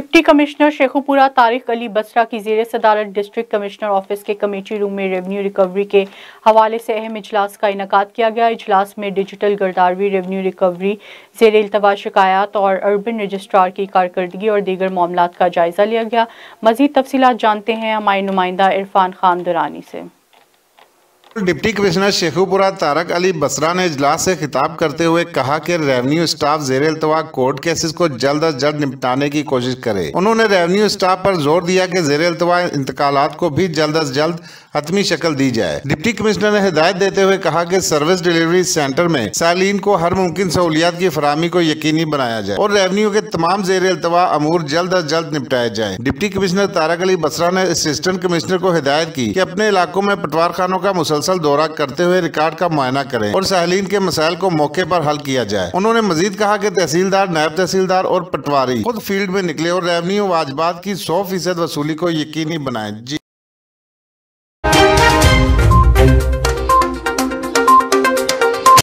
Deputy commissioner Sheikhupura Tariq Ali Basra की ज़ेर सदारत डिस्ट्रिक्ट कमिश्नर ऑफिस के कमेटी रूम में रेवेन्यू रिकवरी के हवाले से अहम इजलास का इनेकाद किया गया। इजलास में डिजिटल गिरदावरी, रेवेन्यू रिकवरी, ज़ेर इल्तवा शिकायत और अर्बन रजिस्ट्रार की कारकर्दगी और दीगर मामलात का जायजा लिया गया। मज़ीद तफसीलात जानते हैं हमारे नुमाइंदा इरफान खान दुरानी से। डिप्टी कमिश्नर शेखुपुरा तारिक अली बसरा ने इजलास से खिताब करते हुए कहा कि रेवेन्यू स्टाफ ज़ेर इल्तवा कोर्ट केसेस को जल्द अज जल्द निपटाने की कोशिश करे। उन्होंने रेवेन्यू स्टाफ पर जोर दिया कि ज़ेर इल्तवा इंतकालात को भी जल्द अज जल्द हतमी शक्ल दी जाए। डिप्टी कमिश्नर ने हिदायत देते हुए कहा कि सर्विस डिलीवरी सेंटर में सालीन को हर मुमकिन सहूलियात की फराहमी को यकीनी बनाया जाए और रेवेन्यू के तमाम ज़ेर इल्तवा अमूर जल्द अज जल्द निपटाए जाए। डिप्टी कमिश्नर तारिक अली बसरा ने असिस्टेंट कमिश्नर को हिदायत की कि अपने इलाकों में पटवार खानों का मुसलसल दौरा करते हुए रिकॉर्ड का मुआयना करें और सालीन के मसाइल को मौके पर हल किया जाए। उन्होंने मजीद कहा कि तहसीलदार, नायब तहसीलदार और पटवारी खुद फील्ड में निकले और रेवेन्यू वाजिबात की 100% वसूली को यकीनी बनाए।